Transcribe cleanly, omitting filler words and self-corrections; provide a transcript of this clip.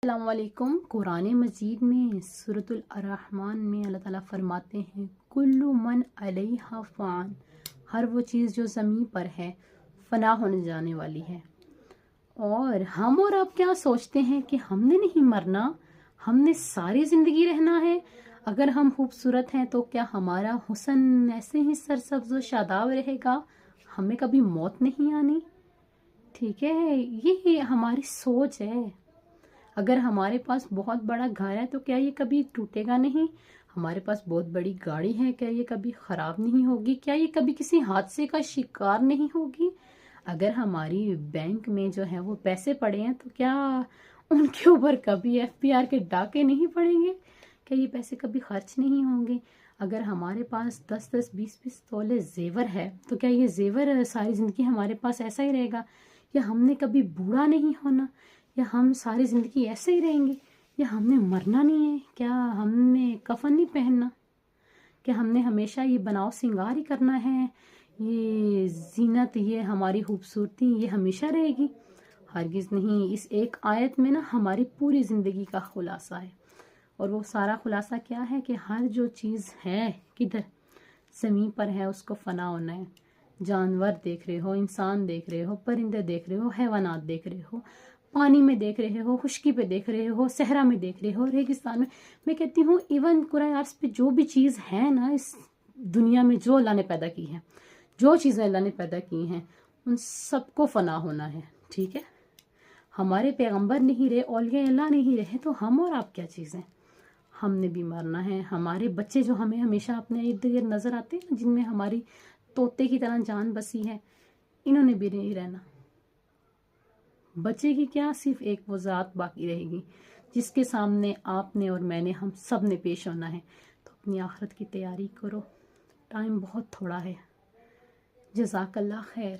السلام علیکم۔ قرآن مجید میں سورۃ الرحمن میں اللہ تعالیٰ فرماتے ہیں کل من علیہا فان، ہر وہ چیز جو زمین پر ہے فنا ہونے جانے والی ہے۔ اور ہم اور آپ کیا سوچتے ہیں کہ ہم نے نہیں مرنا، ہم نے ساری زندگی رہنا ہے۔ اگر ہم خوبصورت ہیں تو کیا ہمارا حسن ایسے ہی سرسبز و شاداب رہے گا؟ ہمیں کبھی موت نہیں آنی؟ ٹھیک ہے، یہ ہماری سوچ ہے۔ اگر ہمارے پاس بہت بڑا گھر ہے تو کیا یہ کبھی ٹوٹے گا نہیں؟ ہمارے پاس بہت بڑی گاڑی ہے، کیا یہ کبھی خراب نہیں ہوگی؟ کیا یہ کبھی کسی حادثے کا شکار نہیں ہوگی؟ اگر ہماری بینک میں جو ہے وہ پیسے پڑے ہیں تو کیا ان کے اوپر کبھی FBI کے ڈاکے نہیں پڑیں گے؟ کیا یہ پیسے کبھی خرچ نہیں ہوں گے؟ اگر ہمارے پاس 10-10 20-20 تولے زیور ہے تو کیا یہ زیور ساری زندگی ہمارے پاس ایسا ہی رہے گا؟ یا ہم نے کبھی بوڑھا نہیں ہونا؟ یا ہم ساری زندگی ایسے ہی رہیں گے؟ یا ہم نے مرنا نہیں ہے؟ کیا ہم نے کفن نہیں پہننا؟ کیا ہم نے ہمیشہ یہ بناؤ سنگار ہی کرنا ہے؟ یہ زینت، یہ ہماری خوبصورتی یہ ہمیشہ رہے گی؟ ہرگز نہیں۔ اس ایک آیت میں نا ہماری پوری زندگی کا خلاصہ ہے، اور وہ سارا خلاصہ کیا ہے کہ ہر جو چیز ہے کدھر زمین پر ہے اس کو فنا ہونا ہے۔ جانور دیکھ رہے ہو، انسان دیکھ رہے ہو، پرندے دیکھ رہے ہو، حیوانات دیکھ رہے ہو، پانی میں دیکھ رہے ہو، خشکی پہ دیکھ رہے ہو، صحرا میں دیکھ رہے ہو، ریگستان میں کہتی ہوں ایون کرۂ ارض پہ جو بھی چیز ہے نا اس دنیا میں، جو اللہ نے پیدا کی ہے، جو چیزیں اللہ نے پیدا کی ہیں ان سب کو فنا ہونا ہے۔ ٹھیک ہے، ہمارے پیغمبر نہیں رہے، اولیاء اللہ نہیں رہے تو ہم اور آپ کیا چیزیں؟ ہم نے بھی مرنا ہے۔ ہمارے بچے جو ہمیں ہمیشہ اپنے ارد گرد نظر آتے ہیں، جن میں ہماری طوطے کی طرح جان بسی ہے، انہوں نے بھی نہیں رہنا۔ بچے کی کیا، صرف ایک وہ ذات باقی رہے گی جس کے سامنے آپ نے اور میں نے، ہم سب نے پیش ہونا ہے۔ تو اپنی آخرت کی تیاری کرو، ٹائم بہت تھوڑا ہے۔ جزاک اللہ خیر۔